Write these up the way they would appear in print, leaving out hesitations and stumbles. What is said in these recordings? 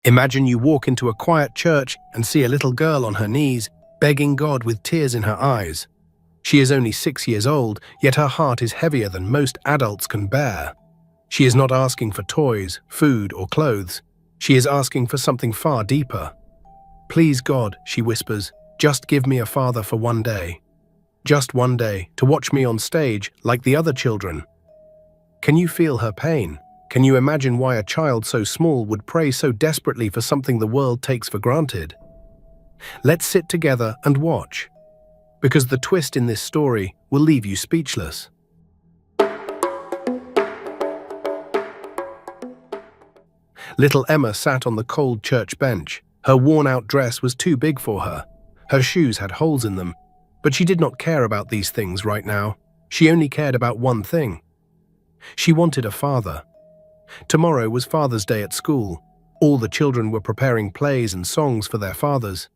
Imagine you walk into a quiet church and see a little girl on her knees, begging God with tears in her eyes. She is only 6 years old, yet her heart is heavier than most adults can bear. She is not asking for toys, food, or clothes. She is asking for something far deeper. "Please God," she whispers, "just give me a father for one day. Just one day, to watch me on stage like the other children." Can you feel her pain? Can you imagine why a child so small would pray so desperately for something the world takes for granted? Let's sit together and watch, because the twist in this story will leave you speechless. Little Emma sat on the cold church bench. Her worn-out dress was too big for her. Her shoes had holes in them, but she did not care about these things right now. She only cared about one thing. She wanted a father. Tomorrow was Father's Day at school. All the children were preparing plays and songs for their fathers.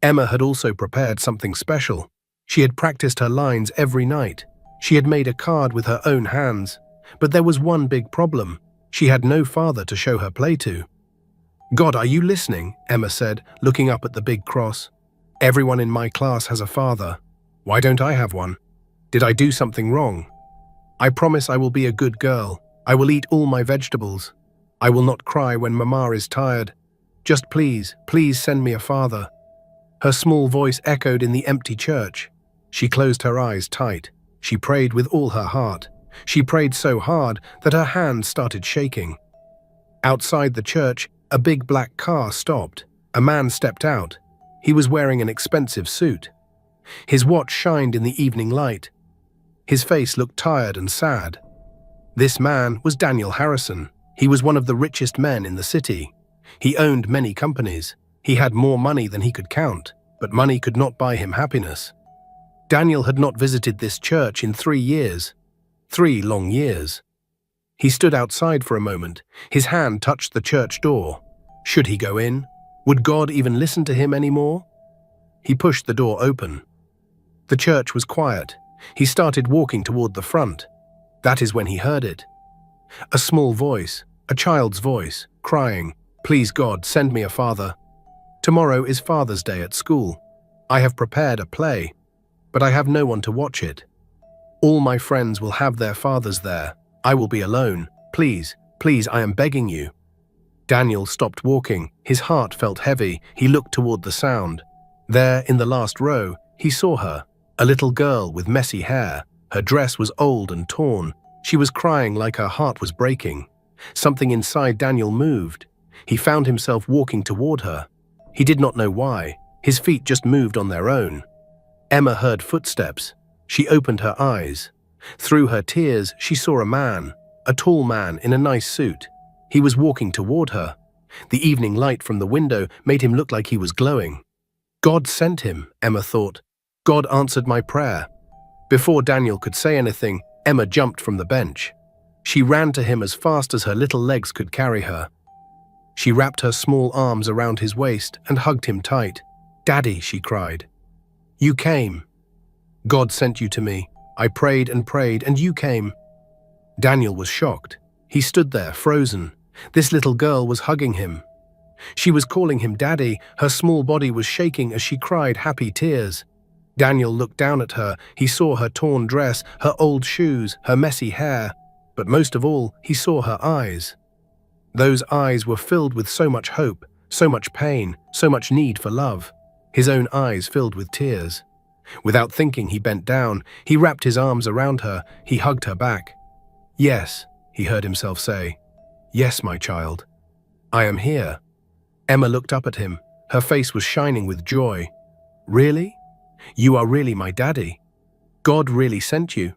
Emma had also prepared something special. She had practiced her lines every night. She had made a card with her own hands. But there was one big problem. She had no father to show her play to. "God, are you listening?" Emma said, looking up at the big cross. "Everyone in my class has a father. Why don't I have one? Did I do something wrong? I promise I will be a good girl. I will eat all my vegetables. I will not cry when Mama is tired. Just please, please send me a father." Her small voice echoed in the empty church. She closed her eyes tight. She prayed with all her heart. She prayed so hard that her hands started shaking. Outside the church, a big black car stopped. A man stepped out. He was wearing an expensive suit. His watch shined in the evening light. His face looked tired and sad. This man was Daniel Harrison. He was one of the richest men in the city. He owned many companies. He had more money than he could count, but money could not buy him happiness. Daniel had not visited this church in 3 years. 3 long years. He stood outside for a moment. His hand touched the church door. Should he go in? Would God even listen to him anymore? He pushed the door open. The church was quiet. He started walking toward the front. That is when he heard it. A small voice, a child's voice, crying, "Please God, send me a father. Tomorrow is Father's Day at school. I have prepared a play, but I have no one to watch it. All my friends will have their fathers there. I will be alone. Please, please, I am begging you." Daniel stopped walking. His heart felt heavy. He looked toward the sound. There, in the last row, he saw her, a little girl with messy hair. Her dress was old and torn. She was crying like her heart was breaking. Something inside Daniel moved. He found himself walking toward her. He did not know why. His feet just moved on their own. Emma heard footsteps. She opened her eyes. Through her tears, she saw a man, a tall man in a nice suit. He was walking toward her. The evening light from the window made him look like he was glowing. God sent him, Emma thought. God answered my prayer. Before Daniel could say anything, Emma jumped from the bench. She ran to him as fast as her little legs could carry her. She wrapped her small arms around his waist and hugged him tight. "Daddy," she cried. "You came. God sent you to me. I prayed and prayed, and you came." Daniel was shocked. He stood there, frozen. This little girl was hugging him. She was calling him Daddy. Her small body was shaking as she cried happy tears. Daniel looked down at her. He saw her torn dress, her old shoes, her messy hair. But most of all, he saw her eyes. Those eyes were filled with so much hope, so much pain, so much need for love. His own eyes filled with tears. Without thinking, he bent down. He wrapped his arms around her. He hugged her back. "Yes," he heard himself say. "Yes, my child. I am here." Emma looked up at him. Her face was shining with joy. "Really? You are really my daddy? God really sent you?"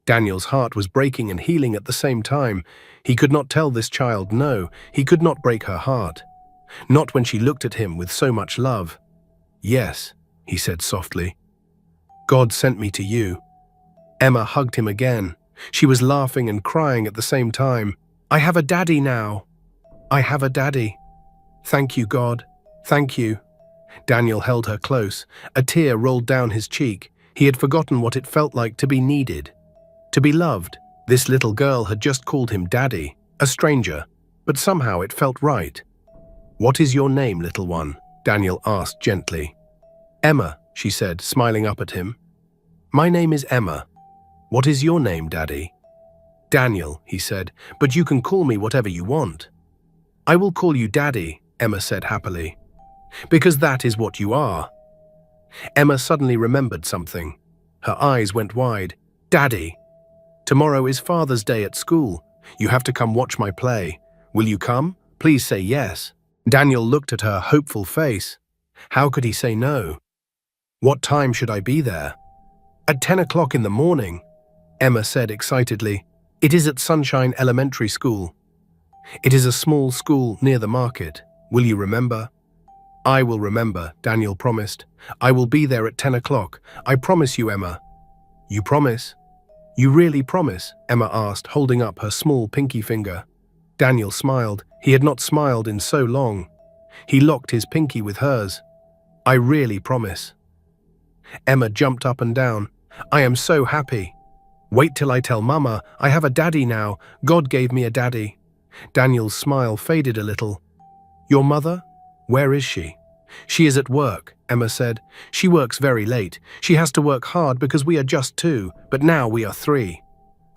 Daniel's heart was breaking and healing at the same time. He could not tell this child no. He could not break her heart. Not when she looked at him with so much love. "Yes," he said softly. "God sent me to you." Emma hugged him again. She was laughing and crying at the same time. "I have a daddy now. I have a daddy. Thank you, God. Thank you." Daniel held her close. A tear rolled down his cheek. He had forgotten what it felt like to be needed, to be loved. This little girl had just called him Daddy, a stranger, but somehow it felt right. "What is your name, little one?" Daniel asked gently. "Emma," she said, smiling up at him. "My name is Emma. What is your name, Daddy?" "Daniel," he said, "but you can call me whatever you want." "I will call you Daddy," Emma said happily, "because that is what you are." Emma suddenly remembered something. Her eyes went wide. "Daddy, tomorrow is Father's Day at school. You have to come watch my play. Will you come? Please say yes." Daniel looked at her hopeful face. How could he say no? "What time should I be there?" "At 10 o'clock in the morning," Emma said excitedly. "It is at Sunshine Elementary School. It is a small school near the market. Will you remember?" "I will remember," Daniel promised. "I will be there at 10 o'clock. I promise you, Emma." "You promise? You really promise?" Emma asked, holding up her small pinky finger. Daniel smiled. He had not smiled in so long. He locked his pinky with hers. "I really promise." Emma jumped up and down. "I am so happy. Wait till I tell Mama. I have a daddy now. God gave me a daddy." Daniel's smile faded a little. "Your mother? Where is she?" "She is at work," Emma said. "She works very late. She has to work hard because we are just two, but now we are three.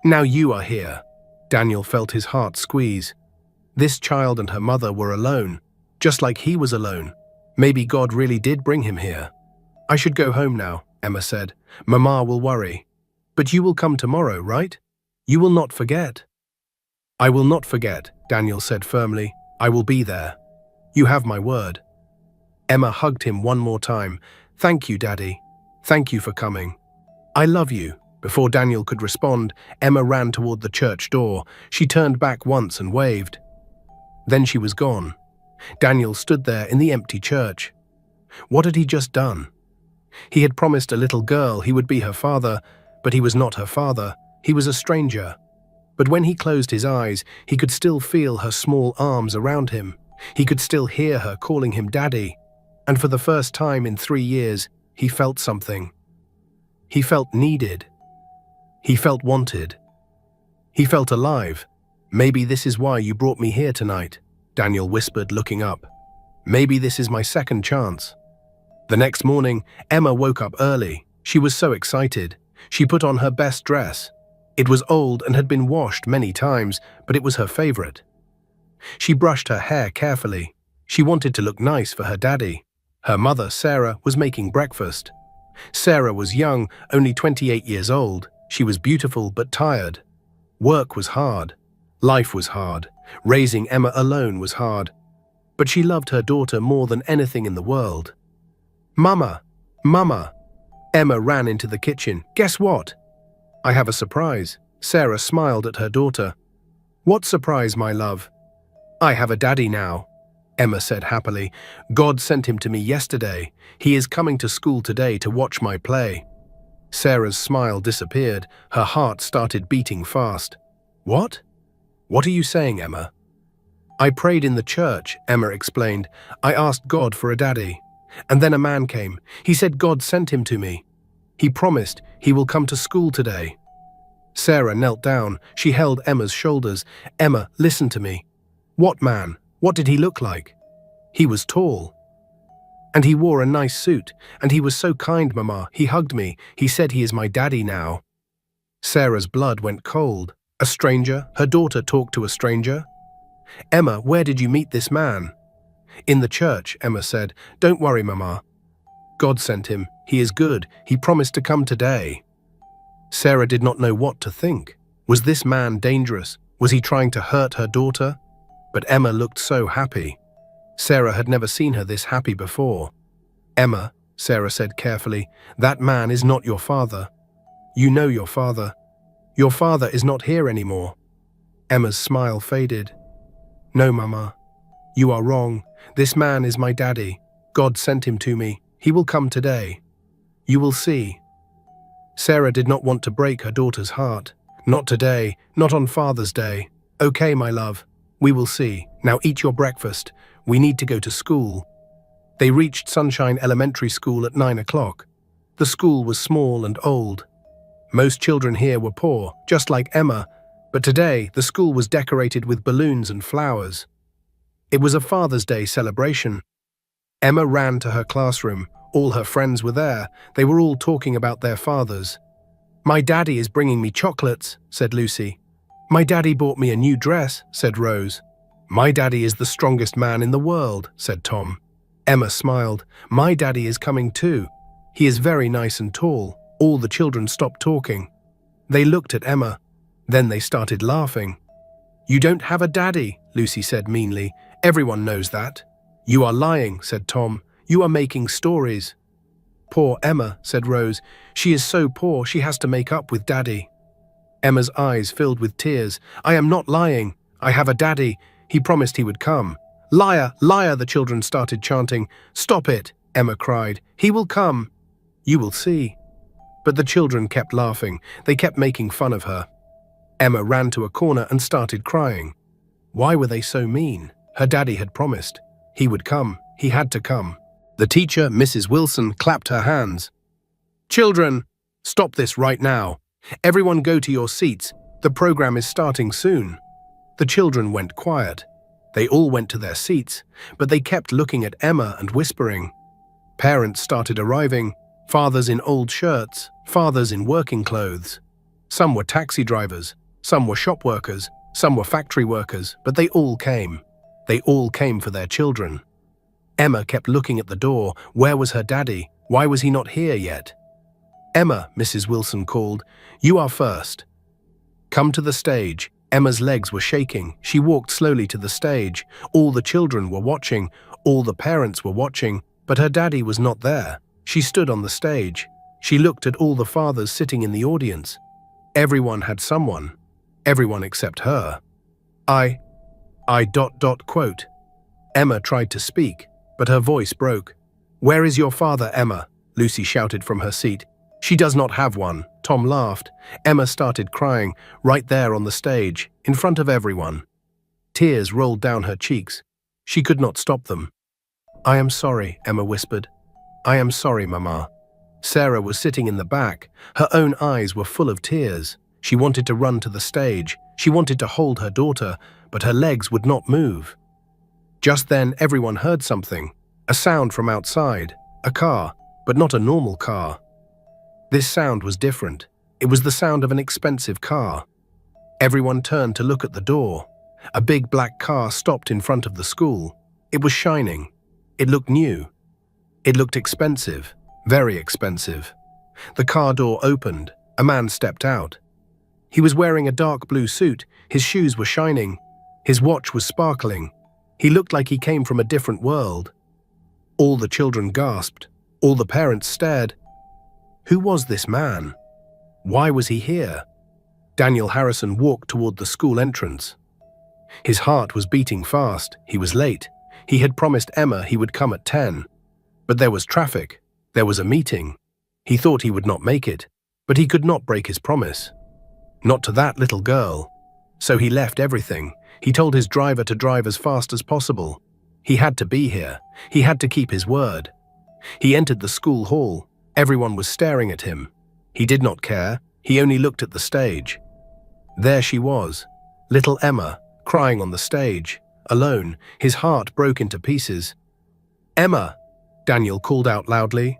Now you are here." Daniel felt his heart squeeze. This child and her mother were alone, just like he was alone. Maybe God really did bring him here. "I should go home now," Emma said. "Mama will worry. But you will come tomorrow, right? You will not forget." "I will not forget," Daniel said firmly. "I will be there. You have my word." Emma hugged him one more time. "Thank you, Daddy. Thank you for coming. I love you." Before Daniel could respond, Emma ran toward the church door. She turned back once and waved. Then she was gone. Daniel stood there in the empty church. What had he just done? He had promised a little girl he would be her father, but he was not her father. He was a stranger. But when he closed his eyes, he could still feel her small arms around him. He could still hear her calling him Daddy. And for the first time in 3 years, he felt something. He felt needed. He felt wanted. He felt alive. "Maybe this is why you brought me here tonight," Daniel whispered, looking up. "Maybe this is my second chance." The next morning, Emma woke up early. She was so excited. She put on her best dress. It was old and had been washed many times, but it was her favorite. She brushed her hair carefully. She wanted to look nice for her daddy. Her mother, Sarah, was making breakfast. Sarah was young, only 28 years old. She was beautiful but tired. Work was hard. Life was hard. Raising Emma alone was hard. But she loved her daughter more than anything in the world. "Mama! Mama!" Emma ran into the kitchen. "Guess what? I have a surprise." Sarah smiled at her daughter. "What surprise, my love?" "I have a daddy now," Emma said happily. "God sent him to me yesterday. He is coming to school today to watch my play." Sarah's smile disappeared. Her heart started beating fast. "What? What are you saying, Emma?" "I prayed in the church," Emma explained. "I asked God for a daddy. And then a man came. He said God sent him to me. He promised he will come to school today." Sarah knelt down. She held Emma's shoulders. "Emma, listen to me." "What man? What did he look like?" "He was tall. And he wore a nice suit. And he was so kind, Mama. He hugged me. He said he is my daddy now." Sarah's blood went cold. A stranger? Her daughter talked to a stranger? "Emma, where did you meet this man?" "In the church," Emma said. "Don't worry, Mama. God sent him. He is good. He promised to come today." Sarah did not know what to think. Was this man dangerous? Was he trying to hurt her daughter? But Emma looked so happy. Sarah had never seen her this happy before. "Emma," Sarah said carefully, "that man is not your father. You know your father. Your father is not here anymore." Emma's smile faded. "No, Mama. You are wrong. This man is my daddy. God sent him to me. He will come today. You will see." Sarah did not want to break her daughter's heart. "Not today. Not on Father's Day." "Okay, my love. We will see. Now eat your breakfast. We need to go to school." They reached Sunshine Elementary School at 9 o'clock. The school was small and old. Most children here were poor, just like Emma, but today the school was decorated with balloons and flowers. It was a Father's Day celebration. Emma ran to her classroom. All her friends were there. They were all talking about their fathers. "My daddy is bringing me chocolates," said Lucy. "My daddy bought me a new dress," said Rose. "My daddy is the strongest man in the world," said Tom. Emma smiled. "My daddy is coming too. He is very nice and tall." All the children stopped talking. They looked at Emma. Then they started laughing. "You don't have a daddy," Lucy said meanly. "Everyone knows that." "You are lying," said Tom. "You are making stories." "Poor Emma," said Rose. "She is so poor she has to make up with daddy." Emma's eyes filled with tears. "I am not lying. I have a daddy. He promised he would come." "Liar, liar," the children started chanting. "Stop it," Emma cried. "He will come. You will see." But the children kept laughing. They kept making fun of her. Emma ran to a corner and started crying. Why were they so mean? Her daddy had promised. He would come. He had to come. The teacher, Mrs. Wilson, clapped her hands. "Children, stop this right now. Everyone go to your seats. The program is starting soon." The children went quiet. They all went to their seats, but they kept looking at Emma and whispering. Parents started arriving. Fathers in old shirts, fathers in working clothes. Some were taxi drivers, some were shop workers, some were factory workers, but they all came. They all came for their children. Emma kept looking at the door. Where was her daddy? Why was he not here yet? "Emma," Mrs. Wilson called, "you are first. Come to the stage." Emma's legs were shaking. She walked slowly to the stage. All the children were watching. All the parents were watching, but her daddy was not there. She stood on the stage. She looked at all the fathers sitting in the audience. Everyone had someone. Everyone except her. I. Quote. Emma tried to speak, but her voice broke. "Where is your father, Emma?" Lucy shouted from her seat. "She does not have one." Tom laughed. Emma started crying, right there on the stage, in front of everyone. Tears rolled down her cheeks. She could not stop them. "I am sorry," Emma whispered. "I am sorry, Mama." Sarah was sitting in the back. Her own eyes were full of tears. She wanted to run to the stage. She wanted to hold her daughter, but her legs would not move. Just then, everyone heard something. A sound from outside. A car, but not a normal car. This sound was different. It was the sound of an expensive car. Everyone turned to look at the door. A big black car stopped in front of the school. It was shining. It looked new. It looked expensive, very expensive. The car door opened. A man stepped out. He was wearing a dark blue suit. His shoes were shining. His watch was sparkling. He looked like he came from a different world. All the children gasped. All the parents stared. Who was this man? Why was he here? Daniel Harrison walked toward the school entrance. His heart was beating fast. He was late. He had promised Emma he would come at 10. But there was traffic. There was a meeting. He thought he would not make it, but he could not break his promise. Not to that little girl. So he left everything. He told his driver to drive as fast as possible. He had to be here. He had to keep his word. He entered the school hall. Everyone was staring at him. He did not care. He only looked at the stage. There she was, little Emma, crying on the stage, alone. His heart broke into pieces. "Emma!" Daniel called out loudly.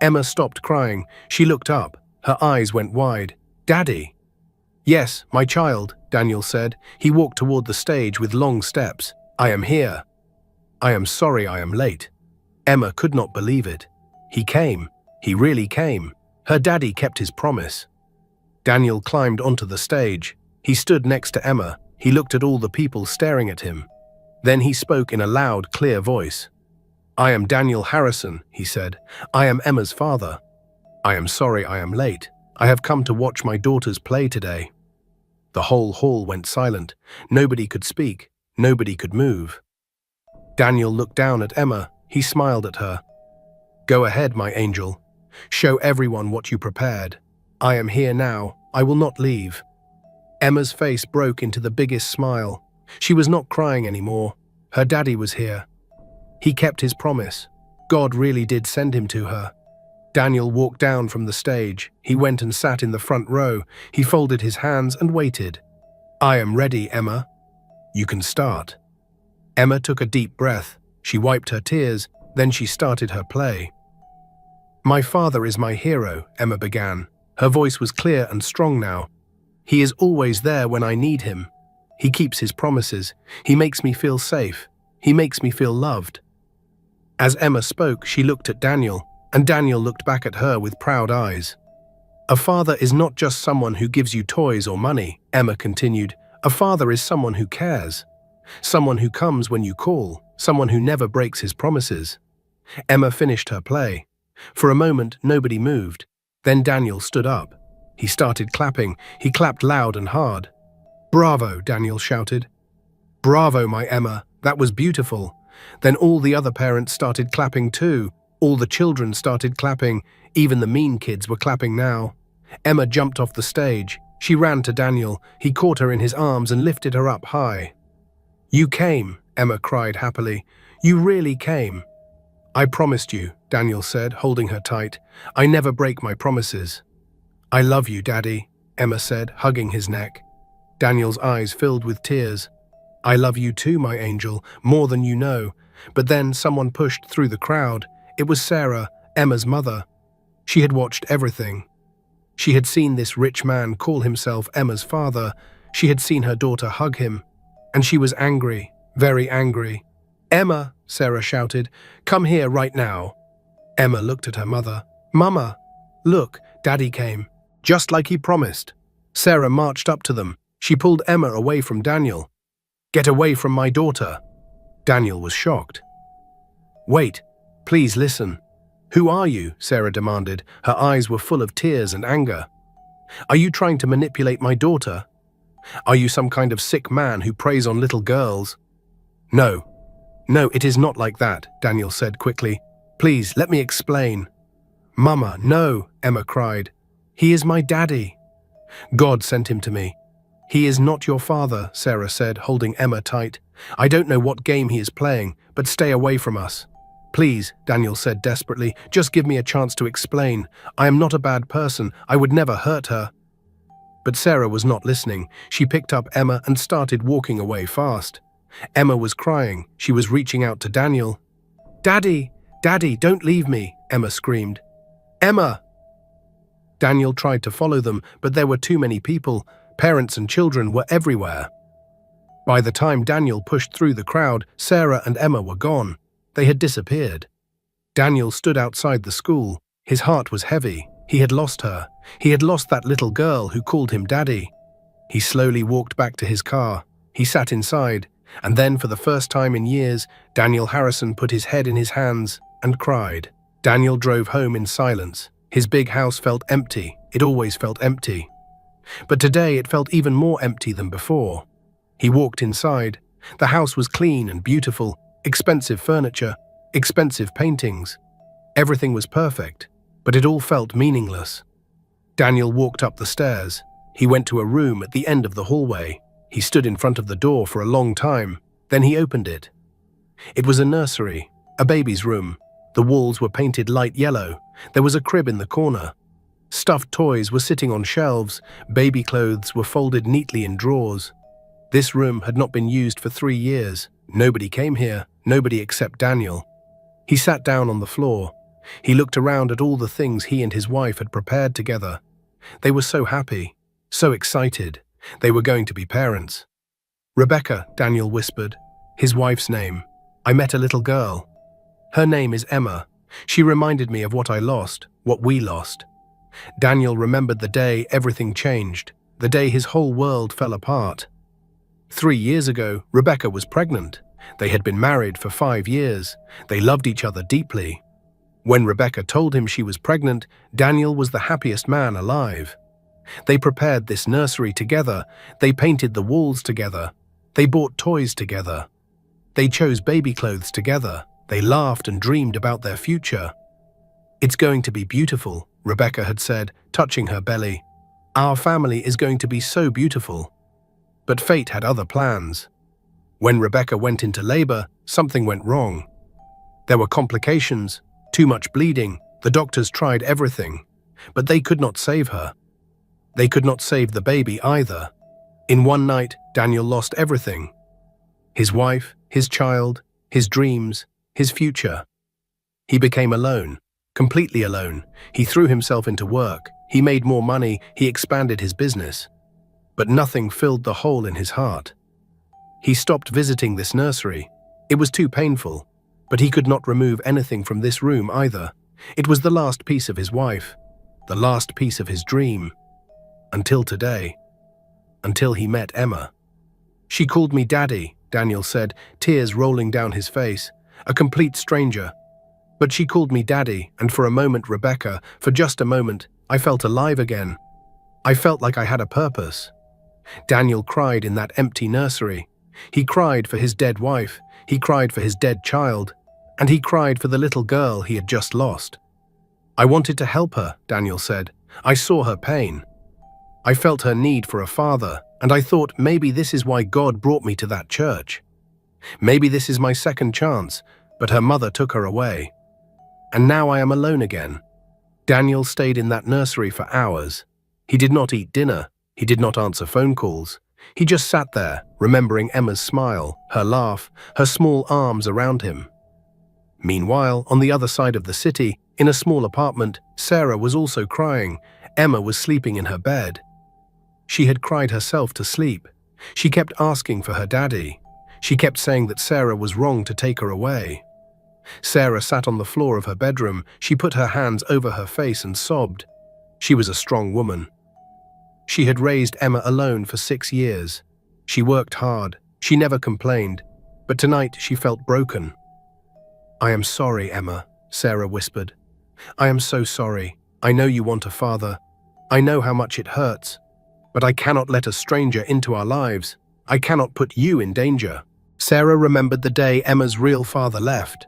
Emma stopped crying. She looked up. Her eyes went wide. "Daddy!" "Yes, my child," Daniel said. He walked toward the stage with long steps. "I am here. I am sorry I am late." Emma could not believe it. He came. He really came. Her daddy kept his promise. Daniel climbed onto the stage. He stood next to Emma. He looked at all the people staring at him. Then he spoke in a loud, clear voice. "I am Daniel Harrison," he said. "I am Emma's father. I am sorry I am late. I have come to watch my daughters play today." The whole hall went silent. Nobody could speak. Nobody could move. Daniel looked down at Emma. He smiled at her. "Go ahead, my angel. Show everyone what you prepared. I am here now. I will not leave." Emma's face broke into the biggest smile. She was not crying anymore. Her daddy was here. He kept his promise. God really did send him to her. Daniel walked down from the stage. He went and sat in the front row. He folded his hands and waited. "I am ready, Emma. You can start." Emma took a deep breath. She wiped her tears, then she started her play. "My father is my hero," Emma began. Her voice was clear and strong now. "He is always there when I need him. He keeps his promises. He makes me feel safe. He makes me feel loved." As Emma spoke, she looked at Daniel, and Daniel looked back at her with proud eyes. "A father is not just someone who gives you toys or money," Emma continued. "A father is someone who cares. Someone who comes when you call. Someone who never breaks his promises." Emma finished her play. For a moment, nobody moved. Then Daniel stood up. He started clapping. He clapped loud and hard. "Bravo," Daniel shouted. "Bravo, my Emma. That was beautiful." Then all the other parents started clapping too. All the children started clapping. Even the mean kids were clapping now. Emma jumped off the stage. She ran to Daniel. He caught her in his arms and lifted her up high. "You came," Emma cried happily. "You really came." "I promised you," Daniel said, holding her tight. "I never break my promises." "I love you, Daddy," Emma said, hugging his neck. Daniel's eyes filled with tears. "I love you too, my angel, more than you know." But then someone pushed through the crowd. It was Sarah, Emma's mother. She had watched everything. She had seen this rich man call himself Emma's father. She had seen her daughter hug him. And she was angry, very angry. "Emma," Sarah shouted, "come here right now." Emma looked at her mother. "Mama, look, Daddy came, just like he promised." Sarah marched up to them. She pulled Emma away from Daniel. "Get away from my daughter." Daniel was shocked. "Wait, please listen." "Who are you?" Sarah demanded. Her eyes were full of tears and anger. "Are you trying to manipulate my daughter? Are you some kind of sick man who preys on little girls?" No, it is not like that," Daniel said quickly. "Please, let me explain." "Mama, no," Emma cried. "He is my daddy. God sent him to me." "He is not your father," Sarah said, holding Emma tight. "I don't know what game he is playing, but stay away from us." "Please," Daniel said desperately, "just give me a chance to explain. I am not a bad person. I would never hurt her." But Sarah was not listening. She picked up Emma and started walking away fast. Emma was crying. She was reaching out to Daniel. "Daddy, Daddy, don't leave me," Emma screamed. "Emma!" Daniel tried to follow them, but there were too many people. Parents and children were everywhere. By the time Daniel pushed through the crowd, Sarah and Emma were gone. They had disappeared. Daniel stood outside the school. His heart was heavy. He had lost her. He had lost that little girl who called him Daddy. He slowly walked back to his car. He sat inside, and then for the first time in years, Daniel Harrison put his head in his hands and cried. Daniel drove home in silence. His big house felt empty. It always felt empty. But today it felt even more empty than before. He walked inside. The house was clean and beautiful, expensive furniture, expensive paintings. Everything was perfect, but it all felt meaningless. Daniel walked up the stairs. He went to a room at the end of the hallway. He stood in front of the door for a long time. Then he opened it. It was a nursery, a baby's room. The walls were painted light yellow. There was a crib in the corner. Stuffed toys were sitting on shelves. Baby clothes were folded neatly in drawers. This room had not been used for 3 years. Nobody came here, nobody except Daniel. He sat down on the floor. He looked around at all the things he and his wife had prepared together. They were so happy, so excited. They were going to be parents. "Rebecca," Daniel whispered, his wife's name. "I met a little girl. Her name is Emma. She reminded me of what I lost, what we lost." Daniel remembered the day everything changed, the day his whole world fell apart. 3 years ago, Rebecca was pregnant. They had been married for 5 years. They loved each other deeply. When Rebecca told him she was pregnant, Daniel was the happiest man alive. They prepared this nursery together. They painted the walls together. They bought toys together. They chose baby clothes together. They laughed and dreamed about their future. "It's going to be beautiful," Rebecca had said, touching her belly. "Our family is going to be so beautiful." But fate had other plans. When Rebecca went into labor, something went wrong. There were complications, too much bleeding. The doctors tried everything, but they could not save her. They could not save the baby either. In one night, Daniel lost everything. His wife, his child, his dreams, his future. He became alone, completely alone. He threw himself into work. He made more money. He expanded his business. But nothing filled the hole in his heart. He stopped visiting this nursery. It was too painful. But he could not remove anything from this room either. It was the last piece of his wife, the last piece of his dream. Until today. Until he met Emma. She called me Daddy, Daniel said, tears rolling down his face. A complete stranger. But she called me Daddy, and for a moment, Rebecca, for just a moment, I felt alive again. I felt like I had a purpose. Daniel cried in that empty nursery. He cried for his dead wife. He cried for his dead child. And he cried for the little girl he had just lost. I wanted to help her, Daniel said. I saw her pain. I felt her need for a father, and I thought maybe this is why God brought me to that church. Maybe this is my second chance, but her mother took her away. And now I am alone again. Daniel stayed in that nursery for hours. He did not eat dinner. He did not answer phone calls. He just sat there, remembering Emma's smile, her laugh, her small arms around him. Meanwhile, on the other side of the city, in a small apartment, Sarah was also crying. Emma was sleeping in her bed. She had cried herself to sleep. She kept asking for her daddy. She kept saying that Sarah was wrong to take her away. Sarah sat on the floor of her bedroom. She put her hands over her face and sobbed. She was a strong woman. She had raised Emma alone for 6 years. She worked hard. She never complained. But tonight she felt broken. I am sorry, Emma, Sarah whispered. I am so sorry. I know you want a father. I know how much it hurts. But I cannot let a stranger into our lives. I cannot put you in danger. Sarah remembered the day Emma's real father left.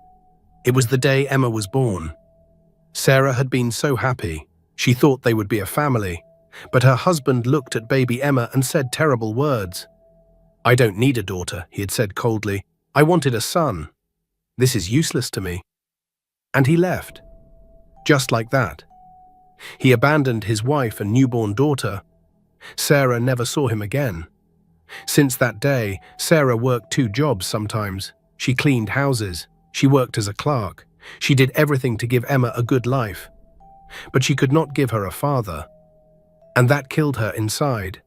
It was the day Emma was born. Sarah had been so happy. She thought they would be a family. But her husband looked at baby Emma and said terrible words. I don't need a daughter, he had said coldly. I wanted a son. This is useless to me. And he left. Just like that. He abandoned his wife and newborn daughter. Sarah never saw him again. Since that day, Sarah worked 2 jobs sometimes. She cleaned houses. She worked as a clerk. She did everything to give Emma a good life. But she could not give her a father. And that killed her inside.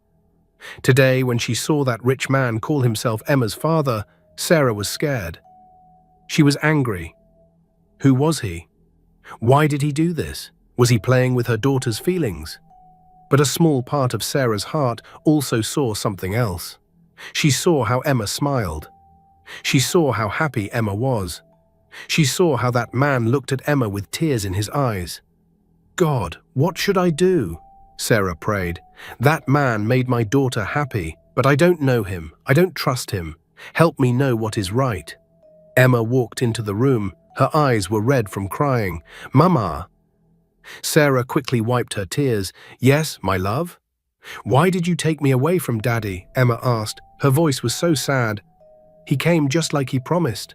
Today, when she saw that rich man call himself Emma's father, Sarah was scared. She was angry. Who was he? Why did he do this? Was he playing with her daughter's feelings? But a small part of Sarah's heart also saw something else. She saw how Emma smiled. She saw how happy Emma was. She saw how that man looked at Emma with tears in his eyes. God, what should I do? Sarah prayed. That man made my daughter happy, but I don't know him. I don't trust him. Help me know what is right. Emma walked into the room. Her eyes were red from crying. Mama. Sarah quickly wiped her tears. Yes, my love? Why did you take me away from Daddy? Emma asked. Her voice was so sad. He came just like he promised.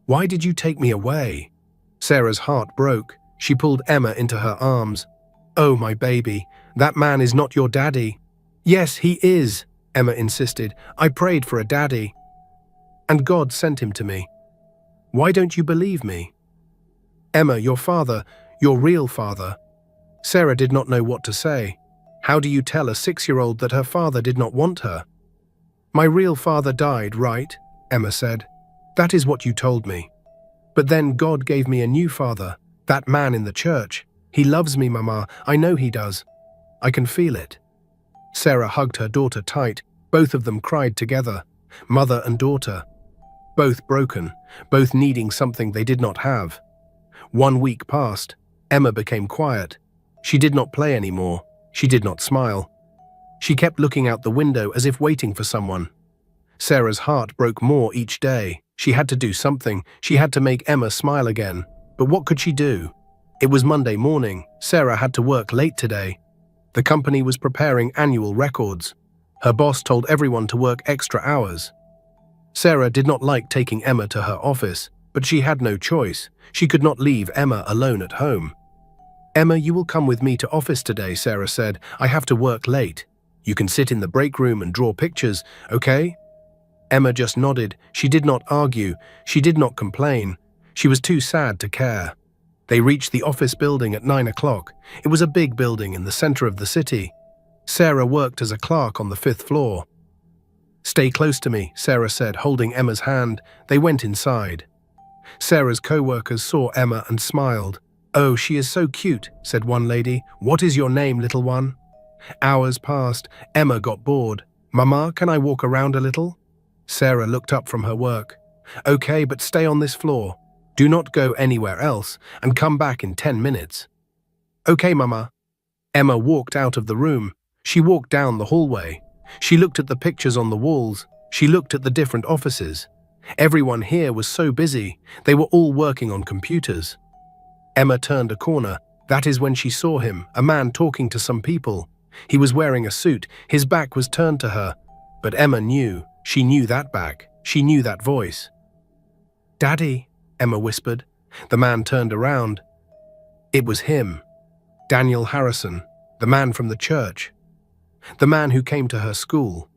Why did you take me away? Sarah's heart broke. She pulled Emma into her arms. Oh, my baby, that man is not your daddy. Yes, he is, Emma insisted. I prayed for a daddy. And God sent him to me. Why don't you believe me? Emma, your father, your real father. Sarah did not know what to say. How do you tell a 6-year-old that her father did not want her? My real father died, right? Emma said. That is what you told me. But then God gave me a new father, that man in the church. He loves me, Mama. I know he does. I can feel it. Sarah hugged her daughter tight. Both of them cried together, mother and daughter. Both broken, both needing something they did not have. 1 week passed. Emma became quiet. She did not play anymore. She did not smile. She kept looking out the window as if waiting for someone. Sarah's heart broke more each day. She had to do something. She had to make Emma smile again. But what could she do? It was Monday morning. Sarah had to work late today. The company was preparing annual records. Her boss told everyone to work extra hours. Sarah did not like taking Emma to her office, but she had no choice. She could not leave Emma alone at home. Emma, you will come with me to office today, Sarah said. I have to work late. You can sit in the break room and draw pictures, okay? Emma just nodded. She did not argue. She did not complain. She was too sad to care. They reached the office building at 9 o'clock. It was a big building in the center of the city. Sarah worked as a clerk on the 5th floor. "Stay close to me," Sarah said, holding Emma's hand. They went inside. Sarah's co-workers saw Emma and smiled. "Oh, she is so cute," said one lady. "What is your name, little one?" Hours passed. Emma got bored. "Mama, can I walk around a little?" Sarah looked up from her work. "Okay, but stay on this floor. Do not go anywhere else, and come back in 10 minutes. "Okay, Mama." Emma walked out of the room. She walked down the hallway. She looked at the pictures on the walls. She looked at the different offices. Everyone here was so busy. They were all working on computers. Emma turned a corner. That is when she saw him, a man talking to some people. He was wearing a suit. His back was turned to her. But Emma knew. She knew that back. She knew that voice. "Daddy," Emma whispered. The man turned around. It was him. Daniel Harrison, the man from the church. The man who came to her school.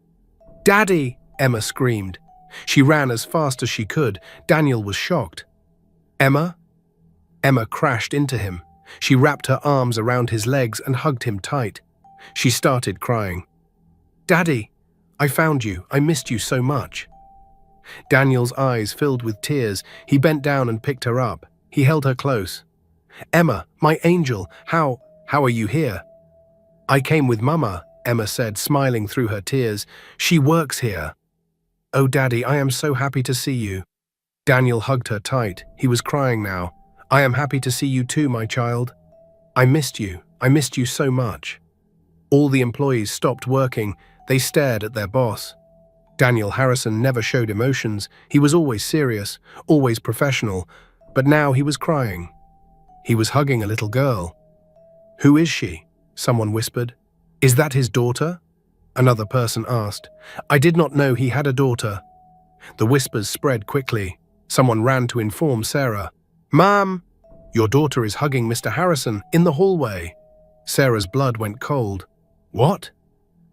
"Daddy!" Emma screamed. She ran as fast as she could. Daniel was shocked. "Emma?" Emma crashed into him. She wrapped her arms around his legs and hugged him tight. She started crying. "Daddy, I found you. I missed you so much." Daniel's eyes filled with tears. He bent down and picked her up. He held her close. "Emma, my angel, how are you here?" "I came with Mama," Emma said, smiling through her tears. "She works here." "Oh, Daddy, I am so happy to see you." Daniel hugged her tight. He was crying now. "I am happy to see you too, my child. I missed you. I missed you so much." All the employees stopped working. They stared at their boss. Daniel Harrison never showed emotions. He was always serious, always professional, but now he was crying. He was hugging a little girl. "Who is she?" someone whispered. "Is that his daughter?" Another person asked. "I did not know he had a daughter." The whispers spread quickly. Someone ran to inform Sarah. "Mom, your daughter is hugging Mr. Harrison in the hallway." Sarah's blood went cold. "What?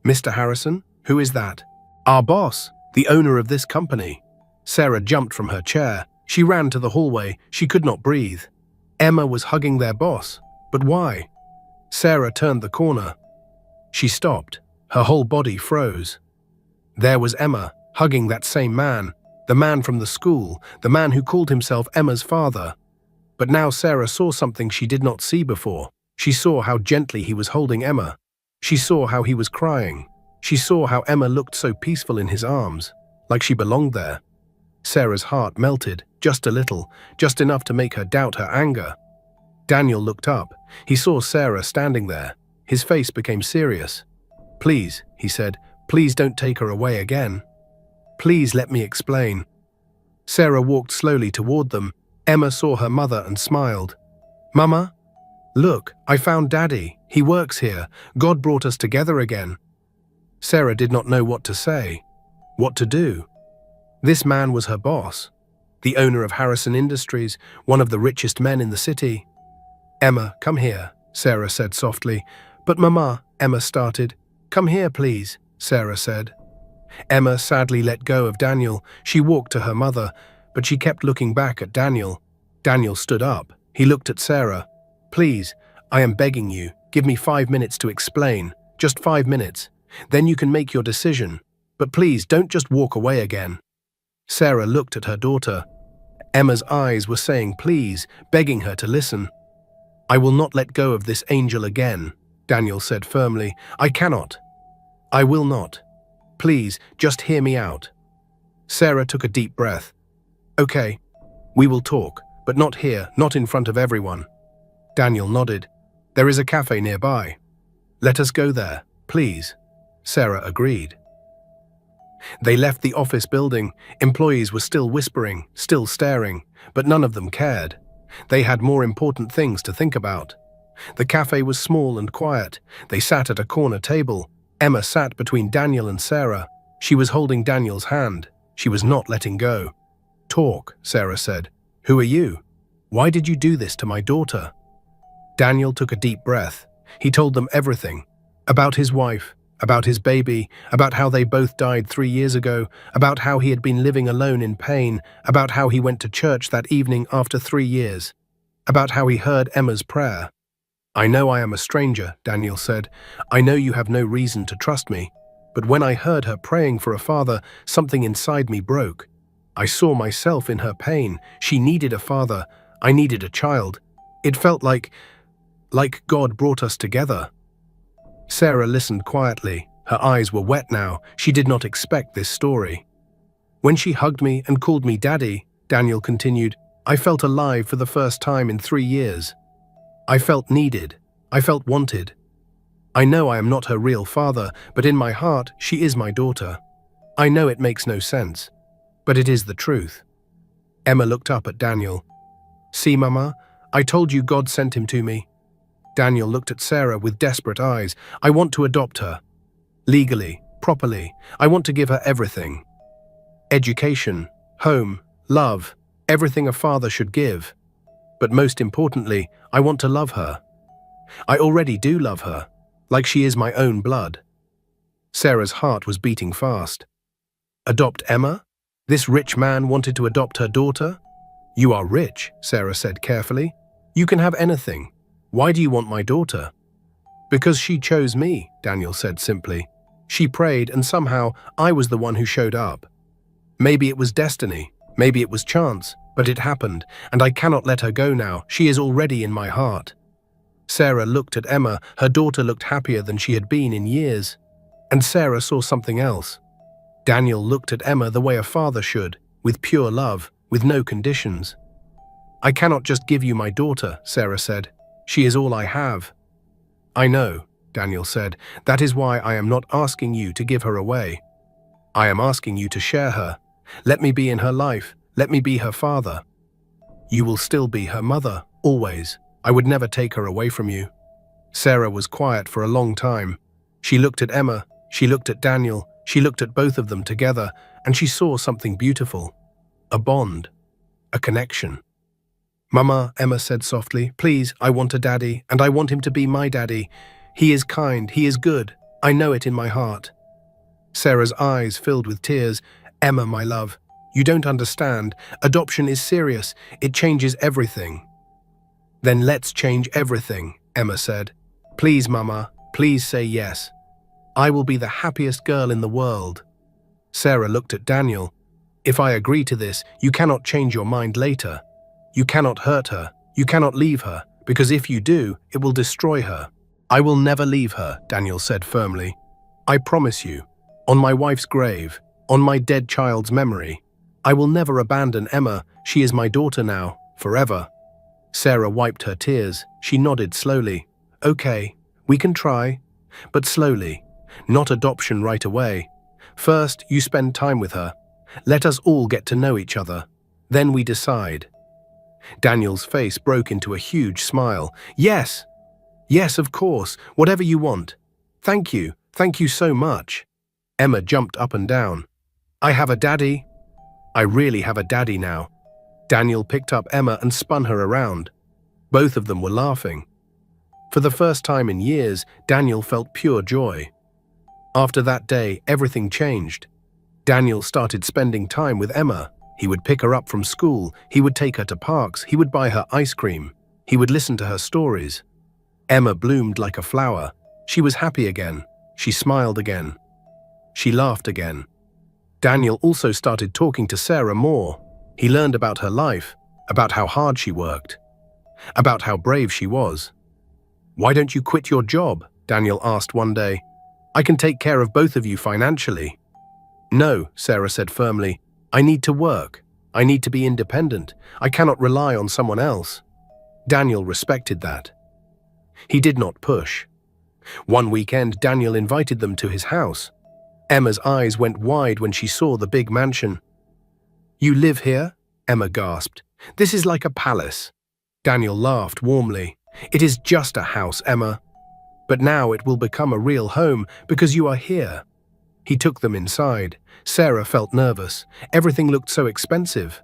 Mr. Harrison? Who is that?" "Our boss, the owner of this company." Sarah jumped from her chair. She ran to the hallway. She could not breathe. Emma was hugging their boss. But why? Sarah turned the corner. She stopped. Her whole body froze. There was Emma, hugging that same man, the man from the school, the man who called himself Emma's father. But now Sarah saw something she did not see before. She saw how gently he was holding Emma. She saw how he was crying. She saw how Emma looked so peaceful in his arms, like she belonged there. Sarah's heart melted, just a little, just enough to make her doubt her anger. Daniel looked up. He saw Sarah standing there. His face became serious. "Please," he said, "please don't take her away again. Please let me explain." Sarah walked slowly toward them. Emma saw her mother and smiled. "Mama, look, I found Daddy. He works here. God brought us together again." Sarah did not know what to say, what to do. This man was her boss, the owner of Harrison Industries, one of the richest men in the city. "Emma, come here," Sarah said softly. "But Mama," Emma started. "Come here, please," Sarah said. Emma sadly let go of Daniel. She walked to her mother, but she kept looking back at Daniel. Daniel stood up. He looked at Sarah. "Please, I am begging you, give me 5 minutes to explain. Just 5 minutes. Then you can make your decision. But please, don't just walk away again." Sarah looked at her daughter. Emma's eyes were saying please, begging her to listen. "I will not let go of this angel again," Daniel said firmly. "I cannot. I will not. Please, just hear me out." Sarah took a deep breath. "Okay, we will talk, but not here, not in front of everyone." Daniel nodded. "There is a cafe nearby. Let us go there, please." Sarah agreed. They left the office building. Employees were still whispering, still staring, but none of them cared. They had more important things to think about. The cafe was small and quiet. They sat at a corner table. Emma sat between Daniel and Sarah. She was holding Daniel's hand. She was not letting go. "Talk," Sarah said. "Who are you? Why did you do this to my daughter?" Daniel took a deep breath. He told them everything. About his wife, about his baby, about how they both died 3 years ago, about how he had been living alone in pain, about how he went to church that evening after 3 years, about how he heard Emma's prayer. "I know I am a stranger," Daniel said. "I know you have no reason to trust me. But when I heard her praying for a father, something inside me broke. I saw myself in her pain. She needed a father. I needed a child. It felt like God brought us together." Sarah listened quietly. Her eyes were wet now. She did not expect this story. "When she hugged me and called me daddy," Daniel continued, "I felt alive for the first time in 3 years. I felt needed. I felt wanted. I know I am not her real father, but in my heart, she is my daughter. I know it makes no sense, but it is the truth." Emma looked up at Daniel. "See, Mama, I told you God sent him to me." Daniel looked at Sarah with desperate eyes. "I want to adopt her. Legally, properly. I want to give her everything. Education, home, love, everything a father should give. But most importantly, I want to love her. I already do love her, like she is my own blood." Sarah's heart was beating fast. Adopt Emma? This rich man wanted to adopt her daughter? "You are rich," Sarah said carefully. "You can have anything. Why do you want my daughter?" "Because she chose me," Daniel said simply. "She prayed and somehow I was the one who showed up. Maybe it was destiny, maybe it was chance, but it happened, and I cannot let her go now. She is already in my heart." Sarah looked at Emma. Her daughter looked happier than she had been in years. And Sarah saw something else. Daniel looked at Emma the way a father should, with pure love, with no conditions. "I cannot just give you my daughter," Sarah said. "She is all I have." "I know," Daniel said. "That is why I am not asking you to give her away. I am asking you to share her. Let me be in her life. Let me be her father. You will still be her mother, always. I would never take her away from you." Sarah was quiet for a long time. She looked at Emma, she looked at Daniel, she looked at both of them together, and she saw something beautiful. A bond. A connection. "Mama," Emma said softly, "please, I want a daddy, and I want him to be my daddy. He is kind, he is good. I know it in my heart." Sarah's eyes filled with tears. "Emma, my love, you don't understand. Adoption is serious. It changes everything." "Then let's change everything," Emma said. "Please, Mama, please say yes. I will be the happiest girl in the world." Sarah looked at Daniel. "If I agree to this, you cannot change your mind later. You cannot hurt her. You cannot leave her, because if you do, it will destroy her." "I will never leave her," Daniel said firmly. "I promise you, on my wife's grave, on my dead child's memory. I will never abandon Emma. She is my daughter now, forever." Sarah wiped her tears. She nodded slowly. "Okay, we can try, but slowly. Not adoption right away. First, you spend time with her. Let us all get to know each other. Then we decide." Daniel's face broke into a huge smile. "Yes! Yes, of course. Whatever you want. Thank you. Thank you so much." Emma jumped up and down. "I have a daddy. I really have a daddy now." Daniel picked up Emma and spun her around. Both of them were laughing. For the first time in years, Daniel felt pure joy. After that day, everything changed. Daniel started spending time with Emma. He would pick her up from school, he would take her to parks, he would buy her ice cream, he would listen to her stories. Emma bloomed like a flower. She was happy again. She smiled again. She laughed again. Daniel also started talking to Sarah more. He learned about her life, about how hard she worked, about how brave she was. "Why don't you quit your job?" Daniel asked one day. "I can take care of both of you financially." "No," Sarah said firmly. "I need to work. I need to be independent. I cannot rely on someone else." Daniel respected that. He did not push. One weekend, Daniel invited them to his house. Emma's eyes went wide when she saw the big mansion. "You live here?" Emma gasped. "This is like a palace." Daniel laughed warmly. "It is just a house, Emma. But now it will become a real home because you are here." He took them inside. Sarah felt nervous. Everything looked so expensive.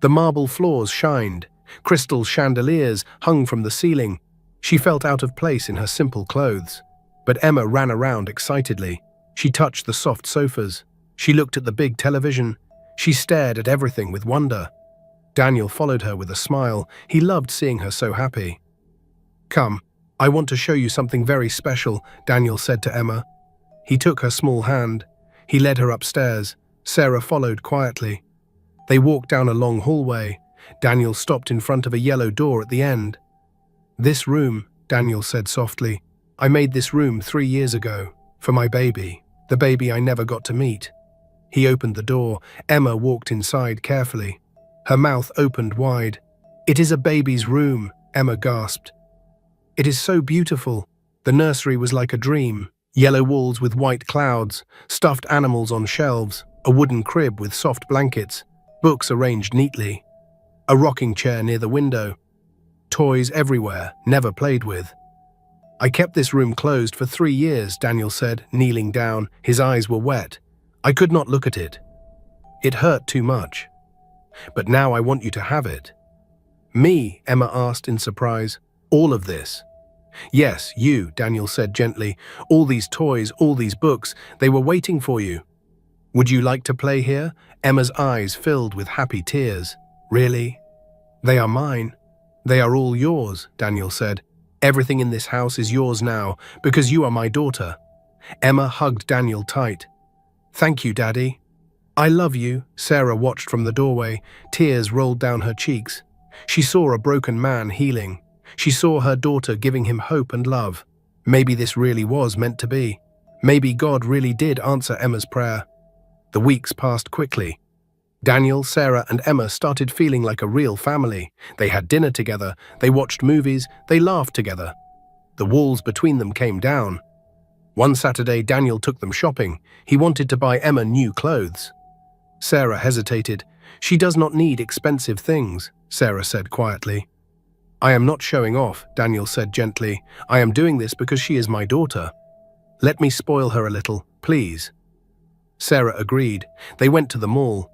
The marble floors shined. Crystal chandeliers hung from the ceiling. She felt out of place in her simple clothes. But Emma ran around excitedly. She touched the soft sofas. She looked at the big television. She stared at everything with wonder. Daniel followed her with a smile. He loved seeing her so happy. "Come, I want to show you something very special," Daniel said to Emma. He took her small hand. He led her upstairs. Sarah followed quietly. They walked down a long hallway. Daniel stopped in front of a yellow door at the end. "This room," Daniel said softly. "I made this room 3 years ago, for my baby, the baby I never got to meet." He opened the door. Emma walked inside carefully. Her mouth opened wide. "It is a baby's room," Emma gasped. "It is so beautiful." The nursery was like a dream. Yellow walls with white clouds, stuffed animals on shelves, a wooden crib with soft blankets, books arranged neatly, a rocking chair near the window, toys everywhere, never played with. "I kept this room closed for 3 years, Daniel said, kneeling down. His eyes were wet. "I could not look at it. It hurt too much. But now I want you to have it." "Me?" Emma asked in surprise. "All of this?" "Yes, you," Daniel said gently. "All these toys, all these books, they were waiting for you. Would you like to play here?" Emma's eyes filled with happy tears. "Really? They are mine. They are all yours," Daniel said. "Everything in this house is yours now, because you are my daughter." Emma hugged Daniel tight. "Thank you, Daddy." "I love you." Sarah watched from the doorway. Tears rolled down her cheeks. She saw a broken man healing. She saw her daughter giving him hope and love. Maybe this really was meant to be. Maybe God really did answer Emma's prayer. The weeks passed quickly. Daniel, Sarah, and Emma started feeling like a real family. They had dinner together, they watched movies, they laughed together. The walls between them came down. One Saturday, Daniel took them shopping. He wanted to buy Emma new clothes. Sarah hesitated. "She does not need expensive things," Sarah said quietly. "I am not showing off," Daniel said gently. "I am doing this because she is my daughter. Let me spoil her a little, please." Sarah agreed. They went to the mall.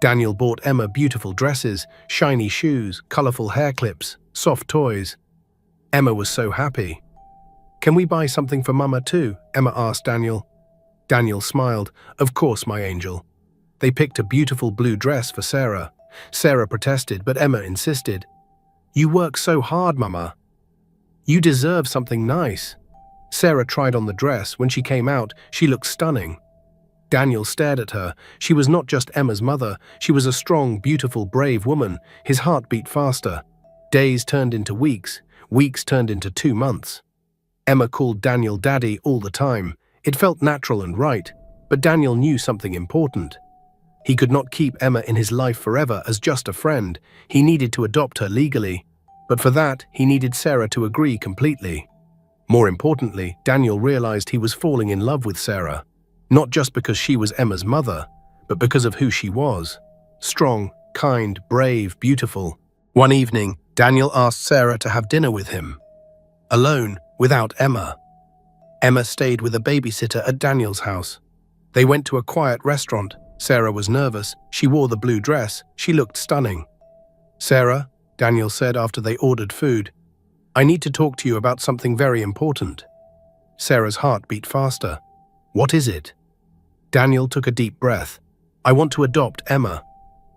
Daniel bought Emma beautiful dresses, shiny shoes, colorful hair clips, soft toys. Emma was so happy. "Can we buy something for Mama too?" Emma asked Daniel. Daniel smiled. "Of course, my angel." They picked a beautiful blue dress for Sarah. Sarah protested, but Emma insisted. "You work so hard, Mama. You deserve something nice." Sarah tried on the dress. When she came out, she looked stunning. Daniel stared at her. She was not just Emma's mother. She was a strong, beautiful, brave woman. His heart beat faster. Days turned into weeks. Weeks turned into 2 months. Emma called Daniel Daddy all the time. It felt natural and right, but Daniel knew something important. He could not keep Emma in his life forever as just a friend. He needed to adopt her legally. But for that, he needed Sarah to agree completely. More importantly, Daniel realized he was falling in love with Sarah. Not just because she was Emma's mother, but because of who she was. Strong, kind, brave, beautiful. One evening, Daniel asked Sarah to have dinner with him. Alone, without Emma. Emma stayed with a babysitter at Daniel's house. They went to a quiet restaurant. Sarah was nervous. She wore the blue dress. She looked stunning. "Sarah," Daniel said after they ordered food, "I need to talk to you about something very important." Sarah's heart beat faster. "What is it?" Daniel took a deep breath. "I want to adopt Emma.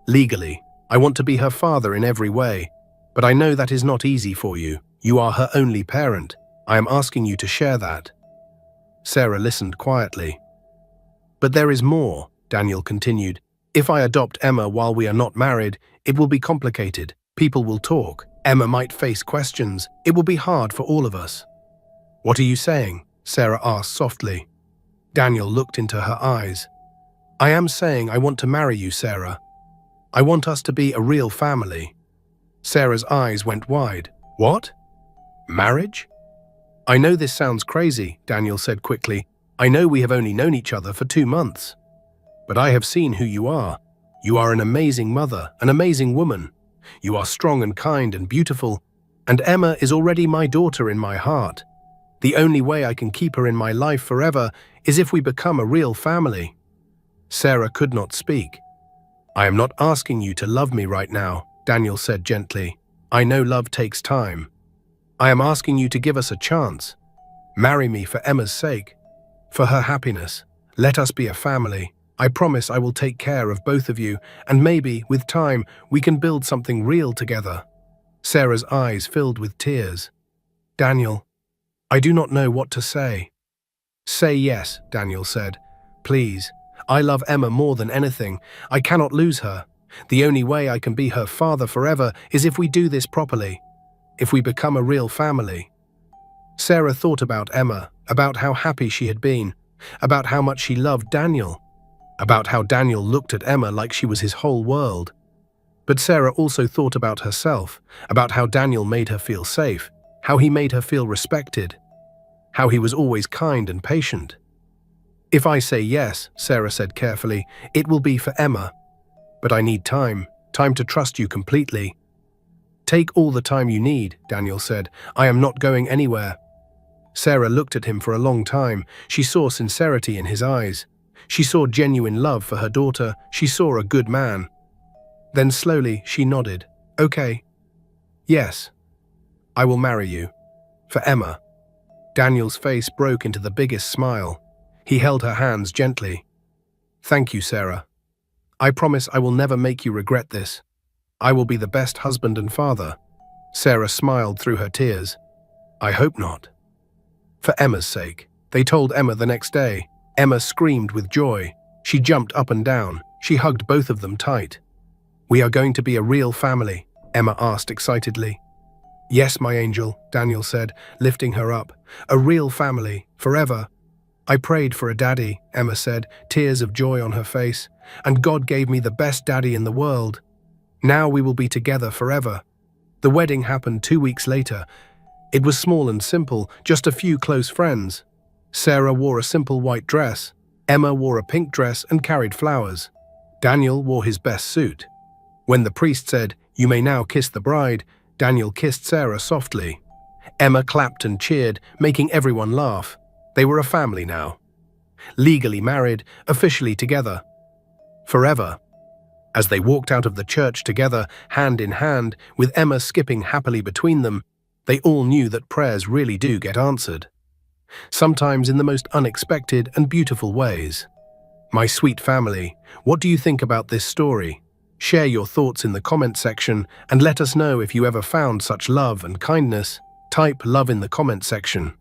Legally. I want to be her father in every way. But I know that is not easy for you. You are her only parent. I am asking you to share that." Sarah listened quietly. "But there is more," Daniel continued. "If I adopt Emma while we are not married, it will be complicated. People will talk. Emma might face questions. It will be hard for all of us." "What are you saying?" Sarah asked softly. Daniel looked into her eyes. "I am saying I want to marry you, Sarah. I want us to be a real family." Sarah's eyes went wide. "What? Marriage?" "I know this sounds crazy," Daniel said quickly. "I know we have only known each other for 2 months. But I have seen who you are. You are an amazing mother, an amazing woman. You are strong and kind and beautiful. And Emma is already my daughter in my heart. The only way I can keep her in my life forever is if we become a real family." Sarah could not speak. "I am not asking you to love me right now," Daniel said gently. "I know love takes time. I am asking you to give us a chance. Marry me for Emma's sake. For her happiness. Let us be a family. I promise I will take care of both of you, and maybe, with time, we can build something real together. Sarah's eyes filled with tears. Daniel, I do not know what to say. Say yes, Daniel said. Please. I love Emma more than anything. I cannot lose her. The only way I can be her father forever is if we do this properly. If we become a real family. Sarah thought about Emma, about how happy she had been, about how much she loved Daniel, about how Daniel looked at Emma like she was his whole world. But Sarah also thought about herself, about how Daniel made her feel safe, how he made her feel respected, how he was always kind and patient. If I say yes, Sarah said carefully, it will be for Emma. But I need time to trust you completely. Take all the time you need, Daniel said. I am not going anywhere. Sarah looked at him for a long time. She saw sincerity in his eyes. She saw genuine love for her daughter. She saw a good man. Then slowly she nodded. Okay. Yes. I will marry you. For Emma. Daniel's face broke into the biggest smile. He held her hands gently. Thank you, Sarah. I promise I will never make you regret this. I will be the best husband and father. Sarah smiled through her tears. I hope not. For Emma's sake. They told Emma the next day. Emma screamed with joy. She jumped up and down. She hugged both of them tight. We are going to be a real family, Emma asked excitedly. Yes, my angel, Daniel said, lifting her up. A real family, forever. I prayed for a daddy, Emma said, tears of joy on her face. And God gave me the best daddy in the world. Now we will be together forever. The wedding happened 2 weeks later. It was small and simple, just a few close friends. Sarah wore a simple white dress. Emma wore a pink dress and carried flowers. Daniel wore his best suit. When the priest said, "You may now kiss the bride," Daniel kissed Sarah softly. Emma clapped and cheered, making everyone laugh. They were a family now. Legally married, officially together. Forever. As they walked out of the church together, hand in hand, with Emma skipping happily between them, they all knew that prayers really do get answered. Sometimes in the most unexpected and beautiful ways. My sweet family, what do you think about this story? Share your thoughts in the comment section and let us know if you ever found such love and kindness. Type love in the comment section.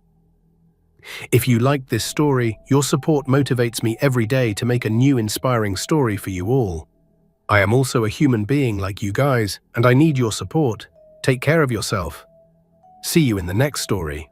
If you liked this story, your support motivates me every day to make a new inspiring story for you all. I am also a human being like you guys, and I need your support. Take care of yourself. See you in the next story.